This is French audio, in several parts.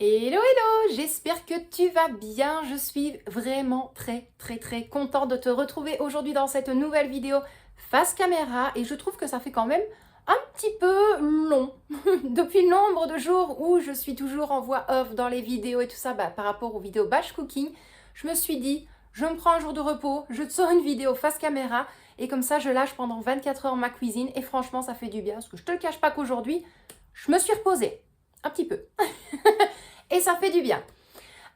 Hello, hello, j'espère que tu vas bien. Je suis vraiment très contente de te retrouver aujourd'hui dans cette nouvelle vidéo face caméra et je trouve que ça fait quand même un petit peu long depuis le nombre de jours où je suis toujours en voix off dans les vidéos et tout ça par rapport aux vidéos batch cooking. Je me suis dit, je me prends un jour de repos, je te sors une vidéo face caméra et comme ça je lâche pendant 24 heures ma cuisine et franchement ça fait du bien parce que je te le cache pas qu'aujourd'hui je me suis reposée un petit peu. Et ça fait du bien.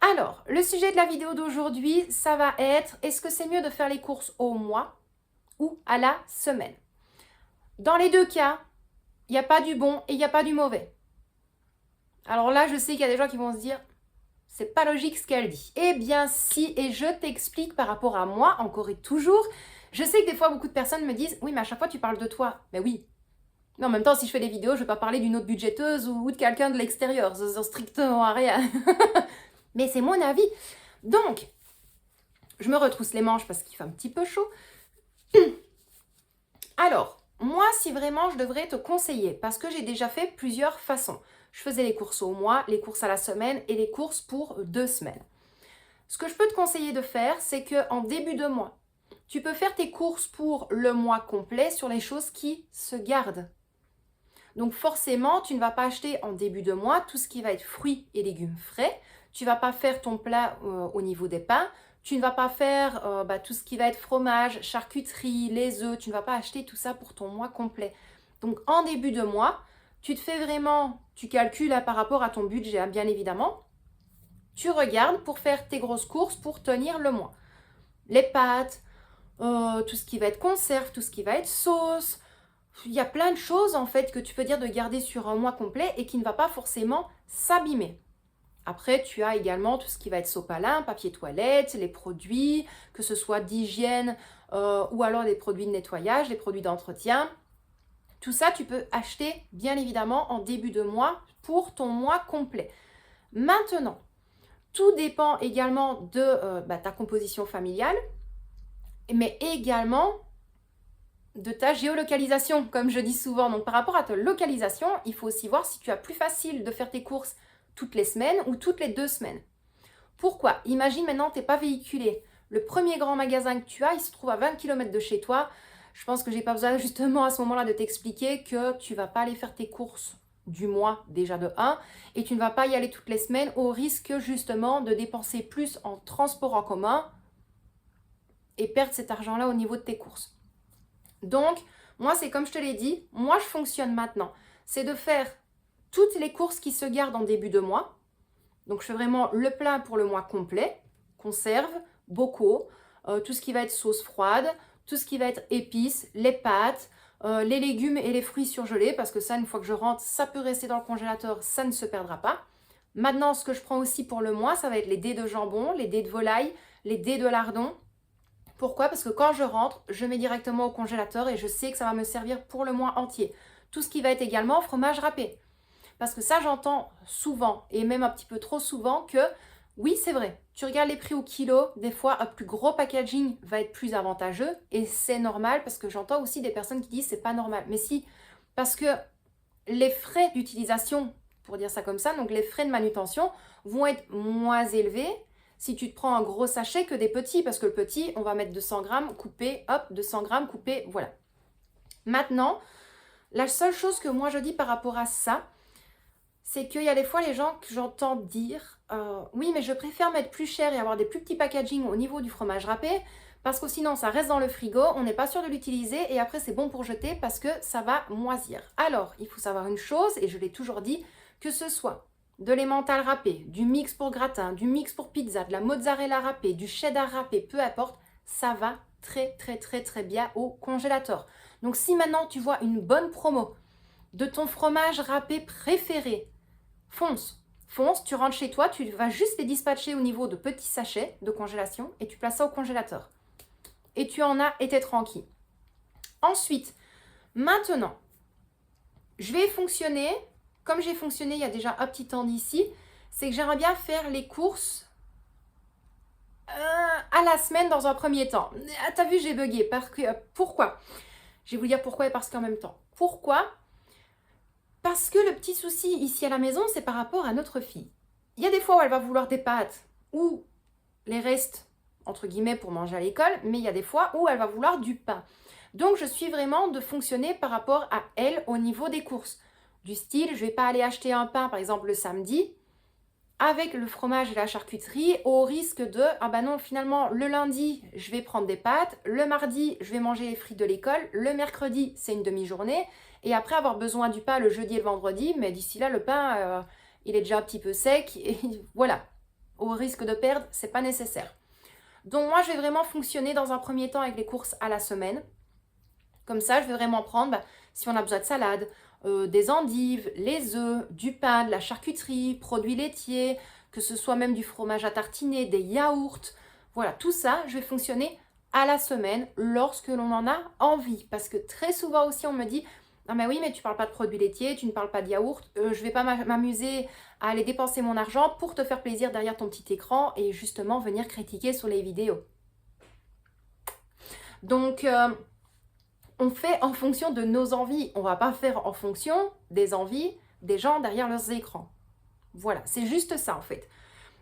Alors, le sujet de la vidéo d'aujourd'hui, ça va être, est-ce que c'est mieux de faire les courses au mois ou à la semaine? Dans les deux cas, il n'y a pas du bon et il n'y a pas du mauvais. Alors là, je sais qu'il y a des gens qui vont se dire, c'est pas logique ce qu'elle dit. Eh bien si, et je t'explique par rapport à moi, encore et toujours. Je sais que des fois, beaucoup de personnes me disent, oui, mais à chaque fois, tu parles de toi. Mais oui. Mais en même temps, si je fais des vidéos, je ne vais pas parler d'une autre budgéteuse ou de quelqu'un de l'extérieur. Ça sert strictement à rien. Mais c'est mon avis. Donc, je me retrousse les manches parce qu'il fait un petit peu chaud. Alors, moi, si vraiment je devrais te conseiller, parce que j'ai déjà fait plusieurs façons. Je faisais les courses au mois, les courses à la semaine et les courses pour 2 semaines. Ce que je peux te conseiller de faire, c'est qu'en début de mois, tu peux faire tes courses pour le mois complet sur les choses qui se gardent. Donc forcément, tu ne vas pas acheter en début de mois tout ce qui va être fruits et légumes frais. Tu ne vas pas faire ton plat au niveau des pains. Tu ne vas pas faire tout ce qui va être fromage, charcuterie, les œufs. Tu ne vas pas acheter tout ça pour ton mois complet. Donc en début de mois, tu te fais vraiment, tu calcules là, par rapport à ton budget, hein, bien évidemment. Tu regardes pour faire tes grosses courses pour tenir le mois. Les pâtes, tout ce qui va être conserve, tout ce qui va être sauce. Il y a plein de choses en fait que tu peux dire de garder sur un mois complet et qui ne va pas forcément s'abîmer. Après, tu as également tout ce qui va être sopalin, papier toilette, les produits, que ce soit d'hygiène ou alors des produits de nettoyage, des produits d'entretien. Tout ça, tu peux acheter bien évidemment en début de mois pour ton mois complet. Maintenant, tout dépend également de ta composition familiale, mais également de ta géolocalisation, comme je dis souvent. Donc par rapport à ta localisation, il faut aussi voir si tu as plus facile de faire tes courses toutes les semaines ou toutes les 2 semaines. Pourquoi? Imagine maintenant, tu n'es pas véhiculé. Le premier grand magasin que tu as, il se trouve à 20 km de chez toi. Je pense que j'ai pas besoin justement à ce moment-là de t'expliquer que tu vas pas aller faire tes courses du mois déjà de 1 et tu ne vas pas y aller toutes les semaines au risque justement de dépenser plus en transport en commun et perdre cet argent-là au niveau de tes courses. Donc, moi, c'est comme je te l'ai dit, moi, je fonctionne maintenant. C'est de faire toutes les courses qui se gardent en début de mois. Donc, je fais vraiment le plein pour le mois complet, conserve, bocaux, tout ce qui va être sauce froide, tout ce qui va être épices, les pâtes, les légumes et les fruits surgelés, parce que ça, une fois que je rentre, ça peut rester dans le congélateur, ça ne se perdra pas. Maintenant, ce que je prends aussi pour le mois, ça va être les dés de jambon, les dés de volaille, les dés de lardon. Pourquoi? Parce que quand je rentre, je mets directement au congélateur et je sais que ça va me servir pour le mois entier. Tout ce qui va être également fromage râpé. Parce que ça, j'entends souvent, et même un petit peu trop souvent, que oui, c'est vrai, tu regardes les prix au kilo, des fois un plus gros packaging va être plus avantageux, et c'est normal, parce que j'entends aussi des personnes qui disent c'est pas normal. Mais si, parce que les frais d'utilisation, pour dire ça comme ça, donc les frais de manutention, vont être moins élevés si tu te prends un gros sachet que des petits, parce que le petit, on va mettre 200 grammes coupé, hop, 200 grammes coupé, voilà. Maintenant, la seule chose que moi je dis par rapport à ça, c'est qu'il y a des fois les gens que j'entends dire oui, mais je préfère mettre plus cher et avoir des plus petits packaging au niveau du fromage râpé, parce que sinon ça reste dans le frigo, on n'est pas sûr de l'utiliser et après c'est bon pour jeter parce que ça va moisir. Alors, il faut savoir une chose, et je l'ai toujours dit, que ce soit de l'emmental râpé, du mix pour gratin, du mix pour pizza, de la mozzarella râpée, du cheddar râpé, peu importe, ça va très bien au congélateur. Donc si maintenant tu vois une bonne promo de ton fromage râpé préféré, fonce, tu rentres chez toi, tu vas juste les dispatcher au niveau de petits sachets de congélation et tu places ça au congélateur. Et tu en as et t'es tranquille. Ensuite, maintenant, je vais fonctionner comme j'ai fonctionné il y a déjà un petit temps d'ici, c'est que j'aimerais bien faire les courses à la semaine dans un premier temps. Ah, t'as vu, j'ai bugué. Pourquoi? Je vais vous dire pourquoi et parce qu'en même temps. Pourquoi? Parce que le petit souci ici à la maison, c'est par rapport à notre fille. Il y a des fois où elle va vouloir des pâtes ou les restes, entre guillemets, pour manger à l'école, mais il y a des fois où elle va vouloir du pain. Donc, je suis vraiment de fonctionner par rapport à elle au niveau des courses. Du style, je ne vais pas aller acheter un pain, par exemple, le samedi, avec le fromage et la charcuterie, au risque de, ah bah non, finalement, le lundi, je vais prendre des pâtes, le mardi, je vais manger les frites de l'école, le mercredi, c'est une demi-journée, et après avoir besoin du pain le jeudi et le vendredi, mais d'ici là, le pain, il est déjà un petit peu sec, et voilà, au risque de perdre, c'est pas nécessaire. Donc moi, je vais vraiment fonctionner dans un premier temps avec les courses à la semaine. Comme ça, je vais vraiment prendre, si on a besoin de salade, des endives, les œufs, du pain, de la charcuterie, produits laitiers, que ce soit même du fromage à tartiner, des yaourts. Voilà, tout ça, je vais fonctionner à la semaine lorsque l'on en a envie. Parce que très souvent aussi, on me dit, ah mais oui, mais tu ne parles pas de produits laitiers, tu ne parles pas de yaourt, je ne vais pas m'amuser à aller dépenser mon argent pour te faire plaisir derrière ton petit écran et justement venir critiquer sur les vidéos. Donc, on fait en fonction de nos envies. On ne va pas faire en fonction des envies des gens derrière leurs écrans. Voilà, c'est juste ça en fait.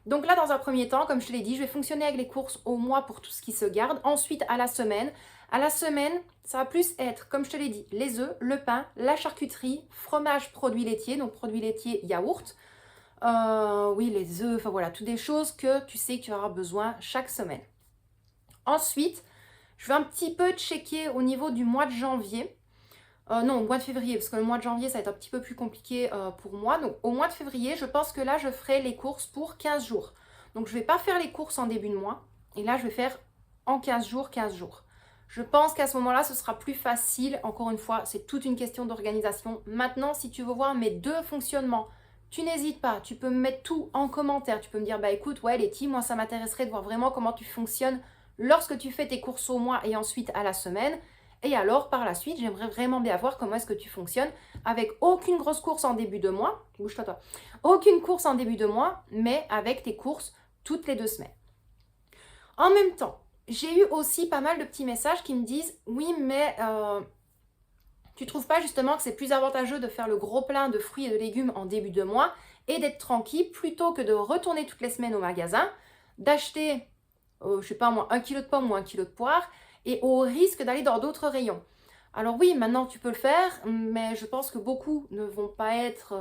Donc là, dans un premier temps, comme je te l'ai dit, je vais fonctionner avec les courses au mois pour tout ce qui se garde. Ensuite, à la semaine. À la semaine, ça va plus être, comme je te l'ai dit, les œufs, le pain, la charcuterie, fromage, produits laitiers, donc produits laitiers, yaourt. Oui, les œufs, enfin voilà, toutes des choses que tu sais que tu auras besoin chaque semaine. Ensuite, je vais un petit peu checker au niveau du mois de janvier. Non, au mois de février, parce que le mois de janvier, ça va être un petit peu plus compliqué pour moi. Donc, au mois de février, je pense que là, je ferai les courses pour 15 jours. Donc, je ne vais pas faire les courses en début de mois. Et là, je vais faire en 15 jours, 15 jours. Je pense qu'à ce moment-là, ce sera plus facile. Encore une fois, c'est toute une question d'organisation. Maintenant, si tu veux voir mes deux fonctionnements, tu n'hésites pas. Tu peux me mettre tout en commentaire. Tu peux me dire, bah écoute, ouais, Letty, moi, ça m'intéresserait de voir vraiment comment tu fonctionnes lorsque tu fais tes courses au mois et ensuite à la semaine. Et alors, par la suite, j'aimerais vraiment bien voir comment est-ce que tu fonctionnes avec aucune grosse course en début de mois. Bouge-toi, toi. Aucune course en début de mois, mais avec tes courses toutes les 2 semaines. En même temps, j'ai eu aussi pas mal de petits messages qui me disent « Oui, mais tu trouves pas justement que c'est plus avantageux de faire le gros plein de fruits et de légumes en début de mois et d'être tranquille plutôt que de retourner toutes les semaines au magasin, d'acheter, je sais pas moi, 1 kilo de pommes ou 1 kilo de poires et au risque d'aller dans d'autres rayons. » Alors oui, maintenant tu peux le faire, mais je pense que beaucoup ne vont pas être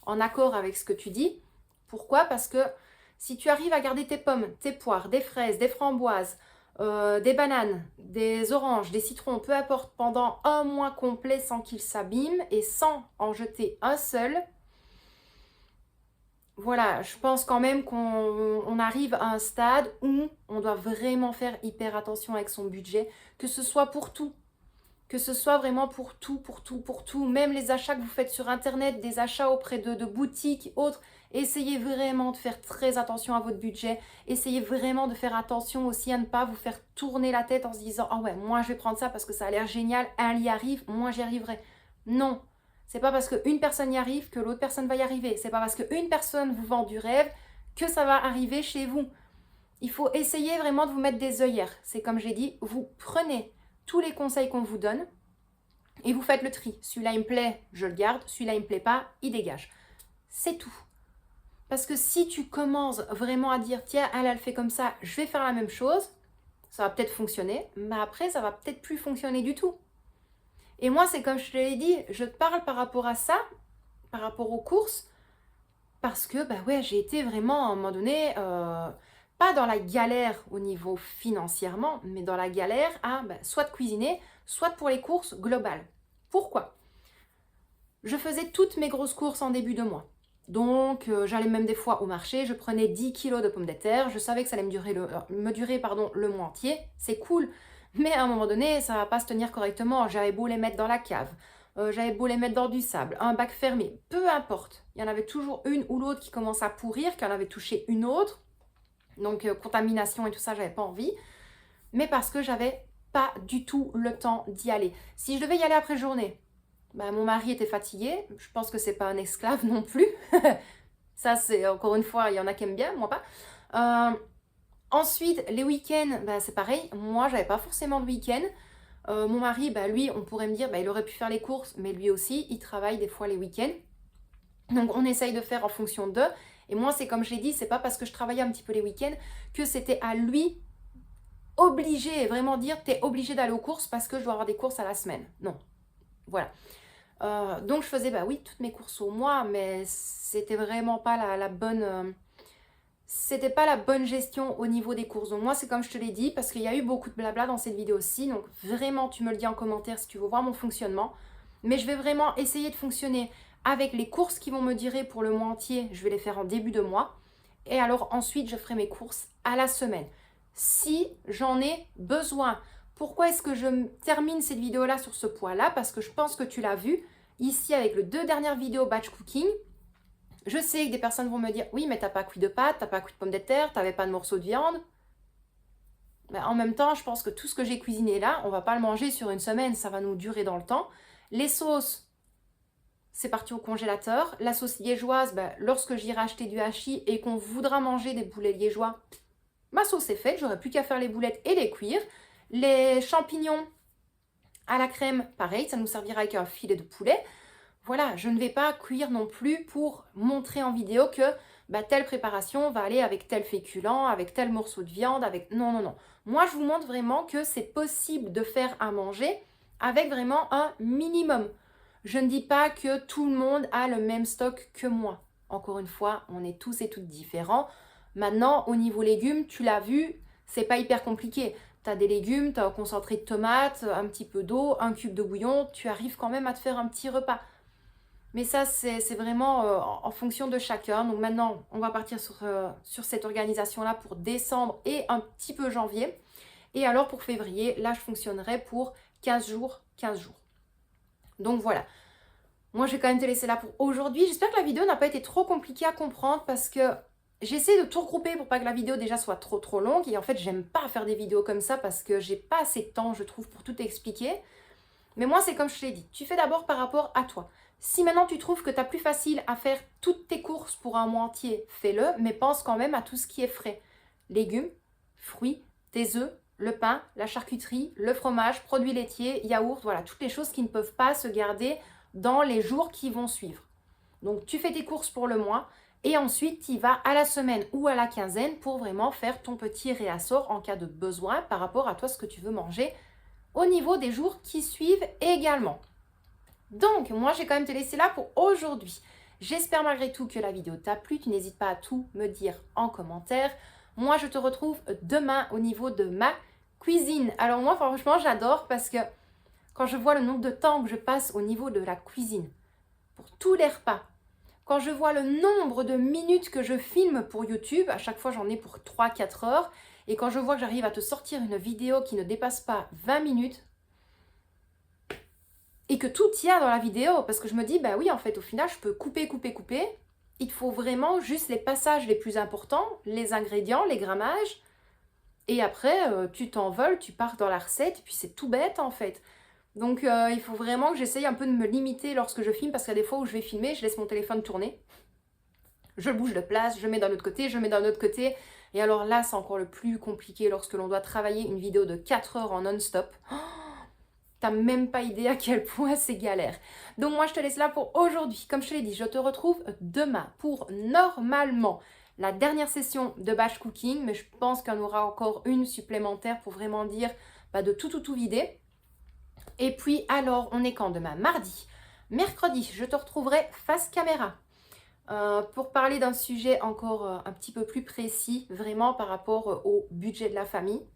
en accord avec ce que tu dis. Pourquoi? Parce que si tu arrives à garder tes pommes, tes poires, des fraises, des framboises, des bananes, des oranges, des citrons, peu importe, pendant un mois complet sans qu'ils s'abîment et sans en jeter un seul, voilà, je pense quand même qu'on arrive à un stade où on doit vraiment faire hyper attention avec son budget, que ce soit pour tout. Que ce soit vraiment pour tout, pour tout, pour tout. Même les achats que vous faites sur Internet, des achats auprès de boutiques, autres. Essayez vraiment de faire très attention à votre budget. Essayez vraiment de faire attention aussi à ne pas vous faire tourner la tête en se disant « Ah ouais, moi je vais prendre ça parce que ça a l'air génial, elle y arrive, moi j'y arriverai. » Non, c'est pas parce qu'une personne y arrive que l'autre personne va y arriver. C'est pas parce qu'une personne vous vend du rêve que ça va arriver chez vous. Il faut essayer vraiment de vous mettre des œillères. C'est comme j'ai dit, vous prenez tous les conseils qu'on vous donne et vous faites le tri. Celui-là, il me plaît, je le garde. Celui-là, il ne me plaît pas, il dégage. C'est tout. Parce que si tu commences vraiment à dire, tiens, elle le fait comme ça, je vais faire la même chose, ça va peut-être fonctionner, mais après, ça va peut-être plus fonctionner du tout. Et moi, c'est comme je te l'ai dit, je te parle par rapport à ça, par rapport aux courses, parce que, bah ouais, j'ai été vraiment, à un moment donné, pas dans la galère au niveau financièrement, mais dans la galère à soit de cuisiner, soit pour les courses globales. Pourquoi? Je faisais toutes mes grosses courses en début de mois. Donc, j'allais même des fois au marché, je prenais 10 kilos de pommes de terre, je savais que ça allait me durer le mois entier, c'est cool, mais à un moment donné, ça ne va pas se tenir correctement, j'avais beau les mettre dans la cave, j'avais beau les mettre dans du sable, un bac fermé, peu importe, il y en avait toujours une ou l'autre qui commençait à pourrir, qui en avait touché une autre, donc contamination et tout ça, j'avais pas envie, mais parce que j'avais pas du tout le temps d'y aller. Si je devais y aller après journée, mon mari était fatigué, je pense que c'est pas un esclave non plus. Ça, c'est encore une fois, il y en a qui aiment bien, moi pas. Ensuite, les week-ends, c'est pareil, moi j'avais pas forcément de week-end. Mon mari, lui, on pourrait me dire, il aurait pu faire les courses, mais lui aussi, il travaille des fois les week-ends. Donc on essaye de faire en fonction d'eux. Et moi, c'est comme je l'ai dit, c'est pas parce que je travaillais un petit peu les week-ends que c'était à lui obligé, et vraiment dire, t'es obligé d'aller aux courses parce que je dois avoir des courses à la semaine. Non, voilà. Donc je faisais, bah oui, toutes mes courses au mois, mais c'était vraiment pas la bonne... c'était pas la bonne gestion au niveau des courses. Donc moi, c'est comme je te l'ai dit, parce qu'il y a eu beaucoup de blabla dans cette vidéo aussi. Donc vraiment, tu me le dis en commentaire si tu veux voir mon fonctionnement. Mais je vais vraiment essayer de fonctionner avec les courses qui vont me durer pour le mois entier. Je vais les faire en début de mois. Et alors ensuite, je ferai mes courses à la semaine. Si j'en ai besoin. Pourquoi est-ce que je termine cette vidéo-là sur ce point-là? Parce que je pense que tu l'as vu ici avec les 2 dernières vidéos batch cooking. Je sais que des personnes vont me dire, oui, mais t'as pas cuit de pâtes, t'as pas cuit de pommes de terre, t'avais pas de morceaux de viande. Mais en même temps, je pense que tout ce que j'ai cuisiné là, on va pas le manger sur une semaine, ça va nous durer dans le temps. Les sauces, c'est parti au congélateur. La sauce liégeoise, lorsque j'irai acheter du hachis et qu'on voudra manger des boulets liégeois, ma sauce est faite, j'aurai plus qu'à faire les boulettes et les cuire. Les champignons à la crème, pareil, ça nous servira avec un filet de poulet. Voilà, je ne vais pas cuire non plus pour montrer en vidéo que telle préparation va aller avec tel féculent, avec tel morceau de viande, avec... Non, non, non. Moi, je vous montre vraiment que c'est possible de faire à manger avec vraiment un minimum. Je ne dis pas que tout le monde a le même stock que moi. Encore une fois, on est tous et toutes différents. Maintenant, au niveau légumes, tu l'as vu, c'est pas hyper compliqué. Tu as des légumes, tu as un concentré de tomates, un petit peu d'eau, un cube de bouillon, tu arrives quand même à te faire un petit repas. Mais ça, c'est vraiment en fonction de chacun. Donc maintenant, on va partir sur cette organisation-là pour décembre et un petit peu janvier. Et alors pour février, là, je fonctionnerai pour 15 jours, 15 jours. Donc voilà. Moi, je vais quand même te laisser là pour aujourd'hui. J'espère que la vidéo n'a pas été trop compliquée à comprendre parce que j'essaie de tout regrouper pour pas que la vidéo déjà soit trop longue. Et en fait, j'aime pas faire des vidéos comme ça parce que j'ai pas assez de temps, je trouve, pour tout expliquer. Mais moi, c'est comme je te l'ai dit. Tu fais d'abord par rapport à toi. Si maintenant tu trouves que tu as plus facile à faire toutes tes courses pour un mois entier, fais-le, mais pense quand même à tout ce qui est frais. Légumes, fruits, tes œufs, le pain, la charcuterie, le fromage, produits laitiers, yaourts, voilà, toutes les choses qui ne peuvent pas se garder dans les jours qui vont suivre. Donc tu fais tes courses pour le mois et ensuite tu y vas à la semaine ou à la quinzaine pour vraiment faire ton petit réassort en cas de besoin par rapport à toi ce que tu veux manger au niveau des jours qui suivent également. Donc, moi, je vais quand même te laisser là pour aujourd'hui. J'espère malgré tout que la vidéo t'a plu. Tu n'hésites pas à tout me dire en commentaire. Moi, je te retrouve demain au niveau de ma cuisine. Alors moi, franchement, j'adore parce que quand je vois le nombre de temps que je passe au niveau de la cuisine pour tous les repas, quand je vois le nombre de minutes que je filme pour YouTube, à chaque fois j'en ai pour 3-4 heures, et quand je vois que j'arrive à te sortir une vidéo qui ne dépasse pas 20 minutes, et que tout tient dans la vidéo, parce que je me dis, oui, en fait, au final, je peux couper. Il te faut vraiment juste les passages les plus importants, les ingrédients, les grammages, et après, tu t'envoles, tu pars dans la recette, et puis c'est tout bête, en fait. Donc, il faut vraiment que j'essaye un peu de me limiter lorsque je filme, parce qu'il y a des fois où je vais filmer, je laisse mon téléphone tourner, je bouge de place, je mets d'un autre côté, je mets d'un autre côté, et alors là, c'est encore le plus compliqué lorsque l'on doit travailler une vidéo de 4 heures en non-stop. T'as même pas idée à quel point c'est galère. Donc moi, je te laisse là pour aujourd'hui. Comme je te l'ai dit, je te retrouve demain pour normalement la dernière session de batch cooking. Mais je pense qu'il y en aura encore une supplémentaire pour vraiment dire de tout vider. Et puis alors, on est quand demain? Mardi. Mercredi, je te retrouverai face caméra. Pour parler d'un sujet encore un petit peu plus précis, vraiment par rapport au budget de la famille.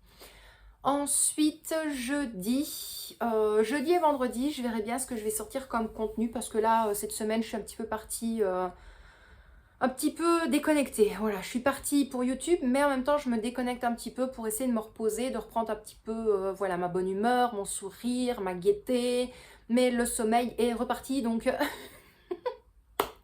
Ensuite, jeudi et vendredi, je verrai bien ce que je vais sortir comme contenu parce que là, cette semaine, je suis un petit peu partie, un petit peu déconnectée. Voilà, je suis partie pour YouTube, mais en même temps, je me déconnecte un petit peu pour essayer de me reposer, de reprendre un petit peu, voilà, ma bonne humeur, mon sourire, ma gaieté. Mais le sommeil est reparti, donc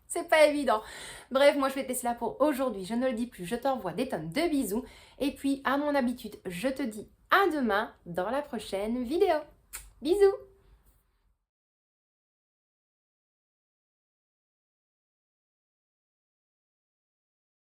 c'est pas évident. Bref, moi je vais te laisser là pour aujourd'hui. Je ne le dis plus, je t'envoie des tonnes de bisous. Et puis, à mon habitude, je te dis à demain dans la prochaine vidéo. Bisous!